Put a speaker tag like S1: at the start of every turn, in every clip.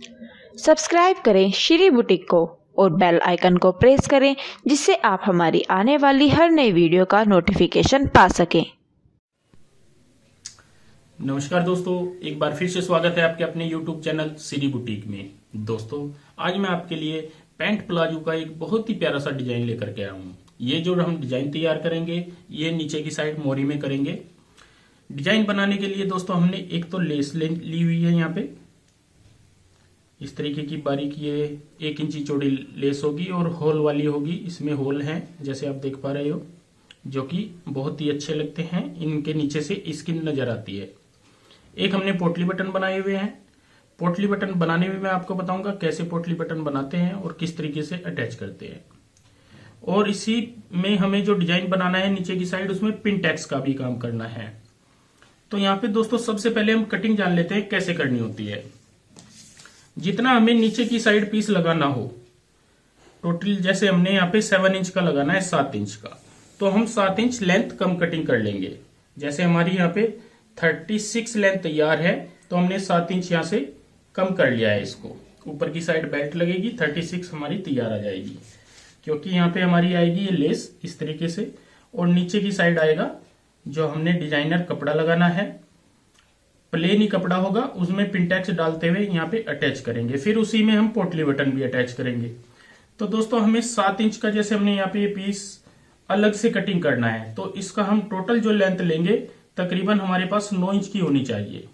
S1: Subscribe करें Shri boutique को और बेल आइकन को प्रेस करें जिससे आप हमारी आने वाली हर नई वीडियो का नोटिफिकेशन पा सकें।
S2: नमस्कार दोस्तों, एक बार फिर से स्वागत है आपके अपने YouTube चैनल श्री बुटीक में। दोस्तों, आज मैं आपके लिए पैंट प्लाजो का एक बहुत ही प्यारा सा डिजाइन लेकर के आया हूँ। ये जो हम डिजाइन तैयार करेंगे ये नीचे की साइड मोरी में करेंगे। डिजाइन बनाने के लिए दोस्तों हमने एक तो लेस ली हुई है, यहाँ पे इस तरीके की बारीक ये 1 इंची चौड़ी लेस होगी और होल वाली होगी। इसमें होल हैं जैसे आप देख पा रहे हो, जो कि बहुत ही अच्छे लगते हैं। इनके नीचे से स्किन नजर आती है। एक हमने पोटली बटन बनाए हुए हैं। पोटली बटन बनाने में मैं आपको बताऊंगा कैसे पोटली बटन बनाते हैं और किस तरीके से अटैच करते हैं। और इसी में हमें जो डिजाइन बनाना है नीचे की साइड, उसमें पिन टैक्स का भी काम करना है। तो यहाँ पे दोस्तों सबसे पहले हम कटिंग जान लेते हैं कैसे करनी होती है। जितना हमें नीचे की साइड पीस लगाना हो, टोटल जैसे हमने यहाँ पे 7 इंच का लगाना है 7 इंच का, तो हम 7 इंच लेंथ कम कटिंग कर लेंगे। जैसे हमारी यहाँ पे 36 लेंथ तैयार है तो हमने 7 इंच यहाँ से कम कर लिया है। इसको ऊपर की साइड बेल्ट लगेगी, 36 हमारी तैयार आ जाएगी, क्योंकि यहाँ पे हमारी आएगी ये लेस इस तरीके से। और नीचे की साइड आएगा जो हमने डिजाइनर कपड़ा लगाना है, प्लेन ही कपड़ा होगा, उसमें पिनटैक्स डालते हुए यहाँ पे अटैच करेंगे। फिर उसी में हम पोटली बटन भी अटैच करेंगे। तो दोस्तों हमें 7 इंच का जैसे हमने यहाँ पे ये पीस अलग से कटिंग करना है, तो इसका हम टोटल जो लेंथ लेंगे तकरीबन हमारे पास 9 इंच की होनी चाहिए।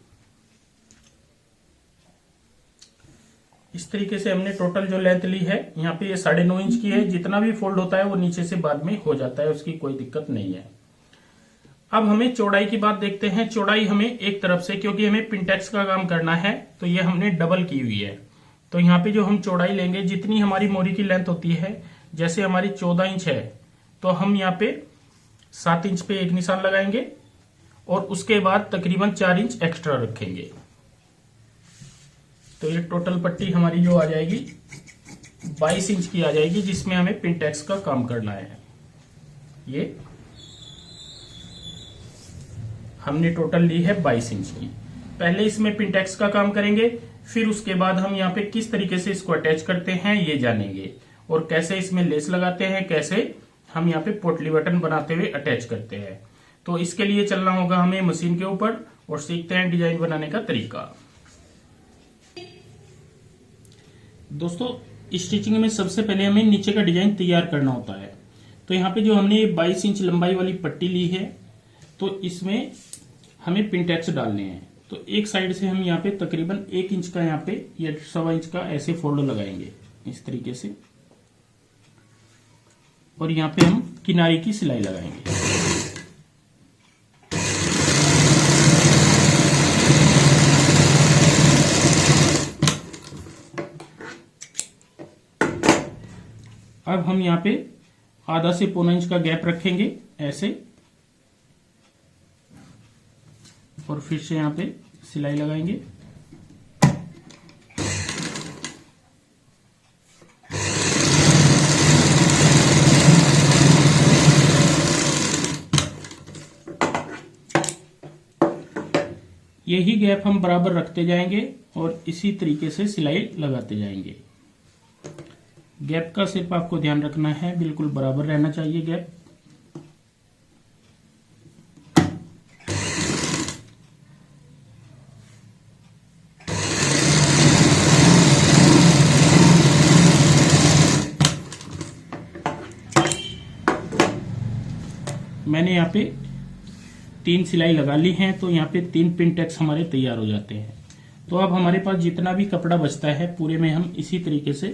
S2: इस तरीके से हमने टोटल जो लेंथ ली है यहाँ पे ये 9.5 इंच की है। जितना भी फोल्ड होता है वो नीचे से बाद में हो जाता है, उसकी कोई दिक्कत नहीं है। अब हमें चौड़ाई की बात देखते हैं। चौड़ाई हमें एक तरफ से, क्योंकि हमें पिनटैक्स का काम करना है तो ये हमने डबल की हुई है। तो यहाँ पे जो हम चौड़ाई लेंगे, जितनी हमारी मोरी की लेंथ होती है, जैसे हमारी 14 इंच है तो हम यहाँ पे 7 इंच पे एक निशान लगाएंगे और उसके बाद तकरीबन 4 इंच एक्स्ट्रा रखेंगे। तो ये टोटल पट्टी हमारी जो आ जाएगी 22 इंच की आ जाएगी, जिसमें हमें पिनटैक्स का काम करना है। ये हमने टोटल ली है 22 इंच की। पहले इसमें पिनटैक्स का काम करेंगे, फिर उसके बाद हम यहाँ पे किस तरीके से इसको अटैच करते हैं ये जानेंगे, और कैसे इसमें लेस लगाते हैं, कैसे हम यहाँ पे पोटली बटन बनाते हुए अटैच करते हैं। तो इसके लिए चलना होगा हमें मशीन के ऊपर और सीखते हैं डिजाइन बनाने का तरीका। दोस्तों, स्टिचिंग में सबसे पहले हमें नीचे का डिजाइन तैयार करना होता है। तो यहाँ पे जो हमने 22 इंच लंबाई वाली पट्टी ली है, तो इसमें हमें पिनटैक्स डालने हैं। तो एक साइड से हम यहाँ पे तकरीबन 1 इंच का यहाँ पे या 1.25 इंच का ऐसे फोल्ड लगाएंगे इस तरीके से, और यहाँ पे हम किनारे की सिलाई लगाएंगे। अब हम यहाँ पे आधा से पौना इंच का गैप रखेंगे ऐसे, और फिर से यहाँ पे सिलाई लगाएंगे। यही गैप हम बराबर रखते जाएंगे और इसी तरीके से सिलाई लगाते जाएंगे। गैप का सिर्फ आपको ध्यान रखना है, बिल्कुल बराबर रहना चाहिए गैप। मैंने यहाँ पे 3 सिलाई लगा ली हैं, तो यहाँ पे 3 पिनटैक्स हमारे तैयार हो जाते हैं। तो अब हमारे पास जितना भी कपड़ा बचता है पूरे में हम इसी तरीके से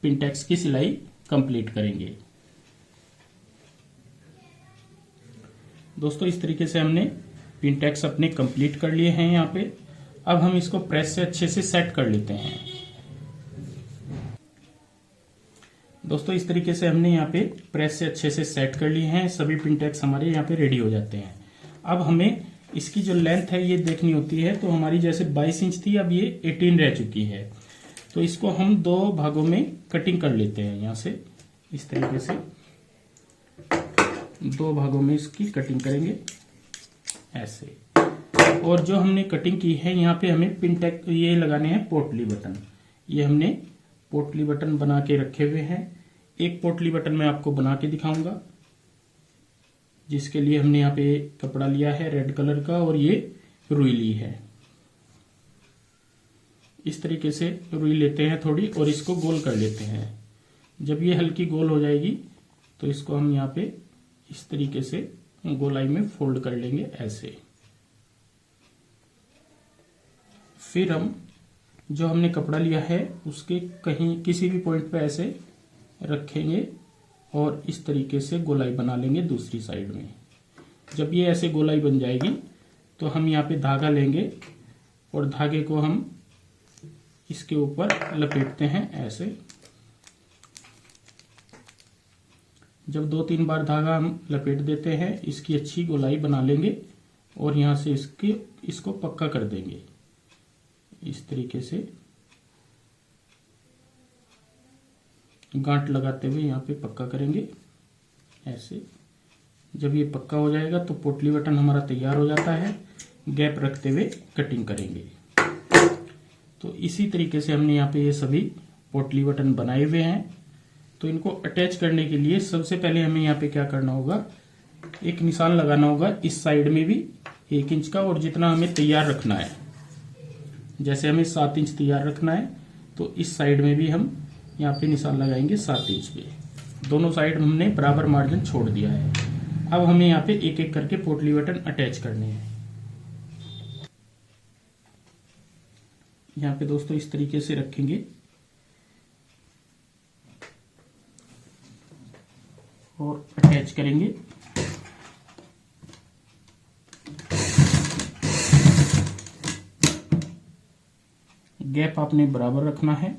S2: पिनटैक्स की सिलाई कंप्लीट करेंगे। दोस्तों, इस तरीके से हमने पिनटैक्स अपने कंप्लीट कर लिए हैं यहाँ पे। अब हम इसको प्रेस से अच्छे से सेट कर लेते हैं। दोस्तों, इस तरीके से हमने यहाँ पे प्रेस से अच्छे से सेट कर लिए हैं। सभी पिनटैक्स हमारे यहाँ पे रेडी हो जाते हैं। अब हमें इसकी जो लेंथ है ये देखनी होती है। तो हमारी जैसे 22 इंच थी, अब ये 18 रह चुकी है। तो इसको हम 2 भागों में कटिंग कर लेते हैं। यहाँ से इस तरीके से 2 भागों में इसकी कटिंग करेंगे ऐसे। और जो हमने कटिंग की है यहाँ पे हमें पिन टैग ये लगाने हैं पोटली बटन। ये हमने पोटली बटन बना के रखे हुए हैं। एक पोटली बटन मैं आपको बना के दिखाऊंगा, जिसके लिए हमने यहाँ पे कपड़ा लिया है रेड कलर का और ये रुई ली है। इस तरीके से रुई लेते हैं थोड़ी और इसको गोल कर लेते हैं। जब ये हल्की गोल हो जाएगी तो इसको हम यहाँ पे इस तरीके से गोलाई में फोल्ड कर लेंगे ऐसे। फिर हम जो हमने कपड़ा लिया है उसके कहीं किसी भी पॉइंट पे ऐसे रखेंगे और इस तरीके से गोलाई बना लेंगे दूसरी साइड में। जब ये ऐसे गोलाई बन जाएगी तो हम यहाँ पे धागा लेंगे और धागे को हम इसके ऊपर लपेटते हैं ऐसे। जब 2-3 बार धागा हम लपेट देते हैं, इसकी अच्छी गोलाई बना लेंगे और यहाँ से इसको पक्का कर देंगे इस तरीके से गांठ लगाते हुए यहाँ पे पक्का करेंगे ऐसे। जब ये पक्का हो जाएगा तो पोटली बटन हमारा तैयार हो जाता है। गैप रखते हुए कटिंग करेंगे। तो इसी तरीके से हमने यहाँ पे ये सभी पोटली बटन बनाए हुए हैं। तो इनको अटैच करने के लिए सबसे पहले हमें यहाँ पे क्या करना होगा, एक निशान लगाना होगा इस साइड में भी 1 इंच का, और जितना हमें तैयार रखना है, जैसे हमें 7 इंच तैयार रखना है तो इस साइड में भी हम यहाँ पे निशान लगाएंगे 7 इंच पे। दोनों साइड हमने बराबर मार्जिन छोड़ दिया है। अब हमें यहाँ पे एक एक करके पोटली बटन अटैच करने हैं। यहाँ पे दोस्तों इस तरीके से रखेंगे और अटैच करेंगे। गैप आपने बराबर रखना है।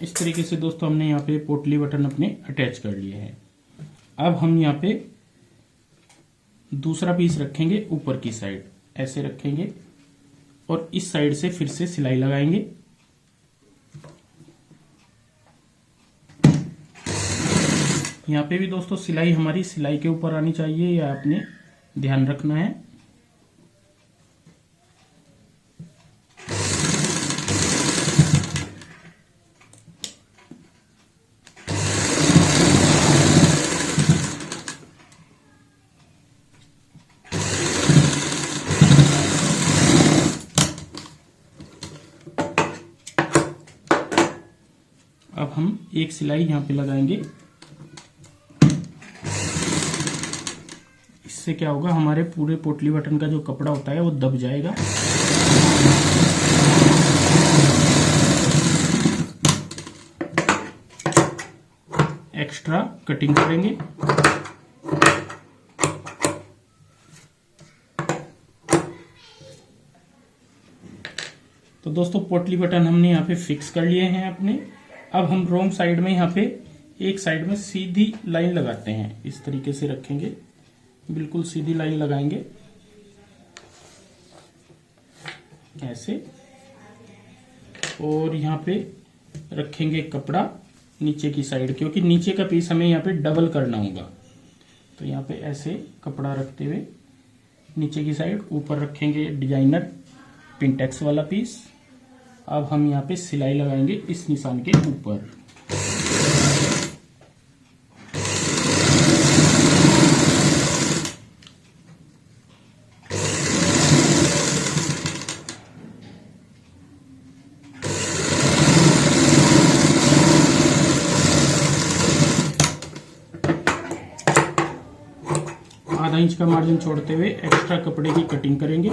S2: इस तरीके से दोस्तों हमने यहाँ पे पोटली बटन अपने अटैच कर लिए हैं। अब हम यहाँ पे दूसरा पीस रखेंगे ऊपर की साइड, ऐसे रखेंगे और इस साइड से फिर से सिलाई लगाएंगे। यहाँ पे भी दोस्तों सिलाई हमारी सिलाई के ऊपर आनी चाहिए, या आपने ध्यान रखना है। अब हम एक सिलाई यहाँ पे लगाएंगे। इससे क्या होगा, हमारे पूरे पोटली बटन का जो कपड़ा होता है वो दब जाएगा। एक्स्ट्रा कटिंग करेंगे। तो दोस्तों पोटली बटन हमने यहाँ पे फिक्स कर लिए हैं अपने। अब हम रॉन्ग साइड में यहाँ पे एक साइड में सीधी लाइन लगाते हैं। इस तरीके से रखेंगे, बिल्कुल सीधी लाइन लगाएंगे ऐसे, और यहाँ पे रखेंगे कपड़ा नीचे की साइड, क्योंकि नीचे का पीस हमें यहाँ पे डबल करना होगा। तो यहाँ पे ऐसे कपड़ा रखते हुए नीचे की साइड ऊपर रखेंगे डिजाइनर पिंटेक्स वाला पीस। अब हम यहाँ पे सिलाई लगाएंगे इस निशान के ऊपर। आधा इंच का मार्जिन छोड़ते हुए एक्स्ट्रा कपड़े की कटिंग करेंगे।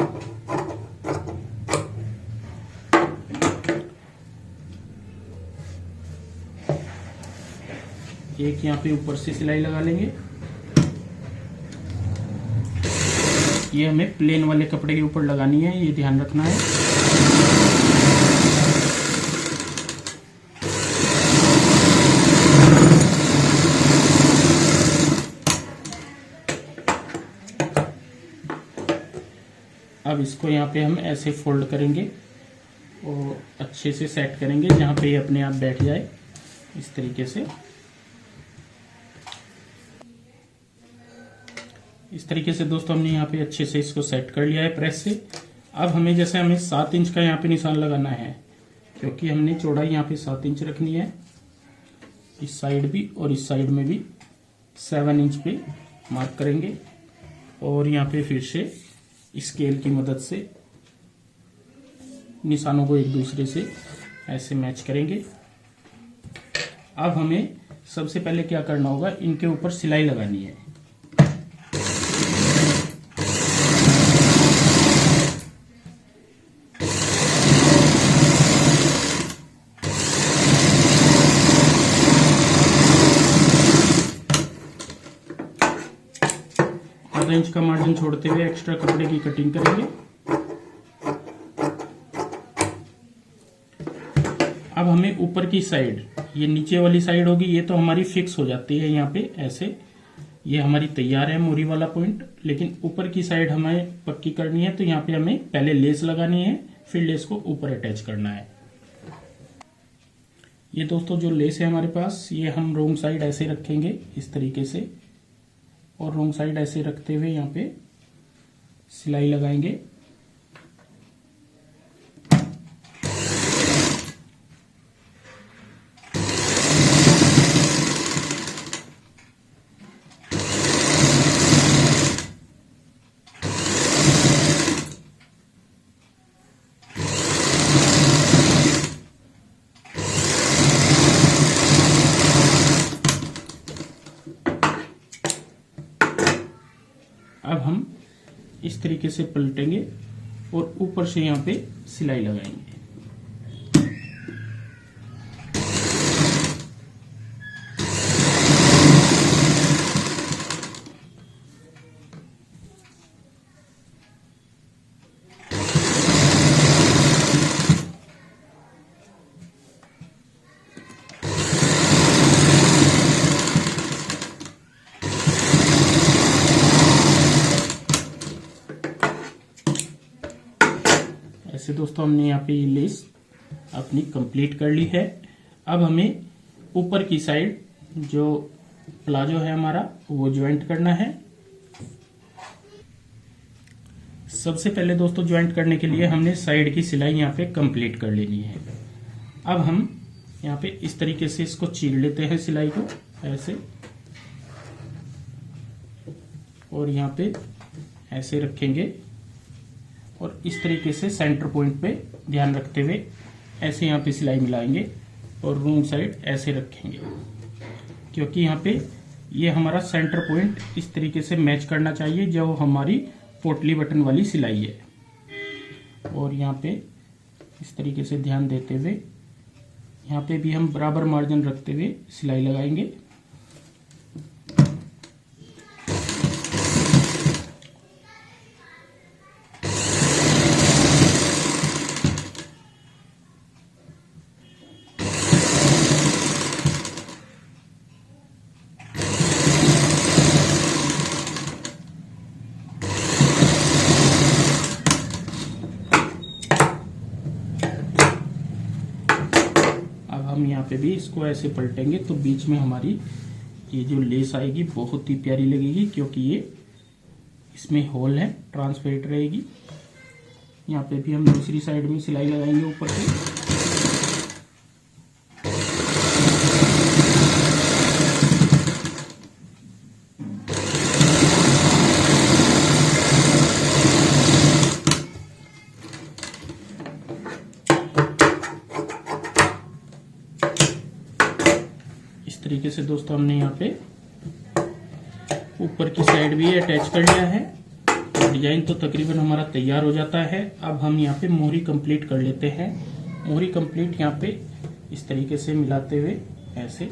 S2: एक यहाँ पे ऊपर से सिलाई लगा लेंगे। ये हमें प्लेन वाले कपड़े के ऊपर लगानी है, ये ध्यान रखना है। अब इसको यहाँ पे हम ऐसे फोल्ड करेंगे और अच्छे से सेट करेंगे जहाँ पे ये अपने आप बैठ जाए, इस तरीके से। इस तरीके से दोस्तों हमने यहाँ पे अच्छे से इसको सेट कर लिया है प्रेस से। अब हमें 7 इंच का यहाँ पे निशान लगाना है, क्योंकि हमने चौड़ाई यहाँ पे 7 इंच रखनी है। इस साइड भी और इस साइड में भी 7 इंच पे मार्क करेंगे और यहाँ पे फिर से स्केल की मदद से निशानों को एक दूसरे से ऐसे मैच करेंगे। अब हमें सबसे पहले क्या करना होगा, इनके ऊपर सिलाई लगानी है। आधा इंच का मार्जिन छोड़ते हुए एक्स्ट्रा कपड़े की कटिंग करेंगे। अब हमें ऊपर की साइड, ये नीचे वाली साइड होगी, ये तो हमारी फिक्स हो जाती है यहाँ पे ऐसे, ये हमारी तैयार है मोरी वाला पॉइंट। लेकिन ऊपर की साइड हमें पक्की करनी है, तो यहाँ पे हमें पहले लेस लगानी है, फिर लेस को ऊपर अटैच करना है। ये दोस्तों जो लेस है हमारे पास, ये हम रोंग साइड ऐसे रखेंगे इस तरीके से, और रोंग साइड ऐसे रखते हुए यहाँ पे सिलाई लगाएंगे। अब हम इस तरीके से पलटेंगे और ऊपर से यहाँ पे सिलाई लगाएंगे। ऐसे दोस्तों हमने यहाँ पे ये लेस अपनी कंप्लीट कर ली है। अब हमें ऊपर की साइड जो प्लाजो है हमारा, वो ज्वाइंट करना है। सबसे पहले दोस्तों ज्वाइंट करने के लिए हमने साइड की सिलाई यहाँ पे कंप्लीट कर लेनी है। अब हम यहाँ पे इस तरीके से इसको चीर लेते हैं सिलाई को ऐसे, और यहाँ पे ऐसे रखेंगे और इस तरीके से सेंटर पॉइंट पे ध्यान रखते हुए ऐसे यहाँ पे सिलाई मिलाएंगे और रोंग साइड ऐसे रखेंगे, क्योंकि यहाँ पे ये हमारा सेंटर पॉइंट इस तरीके से मैच करना चाहिए जो हमारी पोटली बटन वाली सिलाई है। और यहाँ पे इस तरीके से ध्यान देते हुए यहाँ पे भी हम बराबर मार्जिन रखते हुए सिलाई लगाएंगे। हम यहाँ पे भी इसको ऐसे पलटेंगे तो बीच में हमारी ये जो लेस आएगी बहुत ही प्यारी लगेगी, क्योंकि ये इसमें होल है, ट्रांसपेरेंट रहेगी। यहाँ पे भी हम दूसरी साइड में सिलाई लगाएंगे ऊपर से। इस तरीके से दोस्तों हमने यहाँ पे ऊपर की साइड भी अटैच कर लिया है। डिजाइन तो तकरीबन हमारा तैयार हो जाता है। अब हम यहाँ पे मोहरी कंप्लीट कर लेते हैं। मोहरी कंप्लीट यहाँ पे इस तरीके से मिलाते हुए ऐसे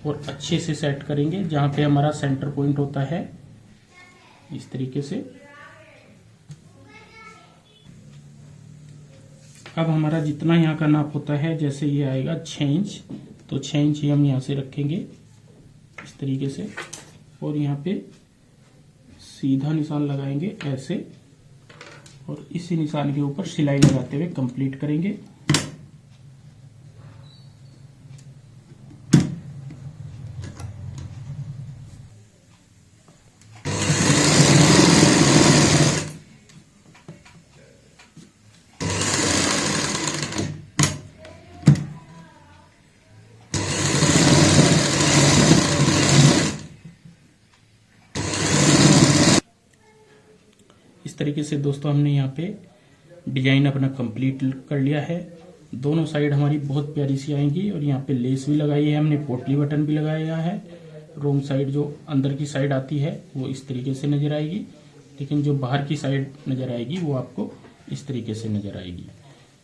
S2: और अच्छे से सेट करेंगे, जहाँ पे हमारा सेंटर पॉइंट होता है इस तरीके से। अब हमारा जितना यहाँ का नाप होता है, जैसे ये आएगा 6 इंच, तो 6 इंच ही हम यहाँ से रखेंगे इस तरीके से, और यहाँ पे सीधा निशान लगाएंगे ऐसे, और इसी निशान के ऊपर सिलाई लगाते हुए कंप्लीट करेंगे। इस तरीके से दोस्तों हमने यहाँ पे डिजाइन अपना कंप्लीट कर लिया है। दोनों साइड हमारी बहुत प्यारी सी आएंगी, और यहाँ पे लेस भी लगाई है हमने, पोटली बटन भी लगाया है। रोंग साइड जो अंदर की साइड आती है वो इस तरीके से नजर आएगी, लेकिन जो बाहर की साइड नजर आएगी वो आपको इस तरीके से नजर आएगी।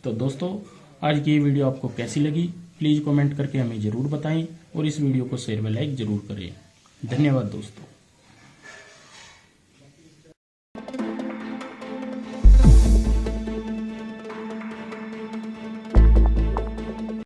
S2: तो दोस्तों आज की ये वीडियो आपको कैसी लगी प्लीज कमेंट करके हमें जरूर बताएं, और इस वीडियो को शेयर व लाइक जरूर करें। धन्यवाद दोस्तों।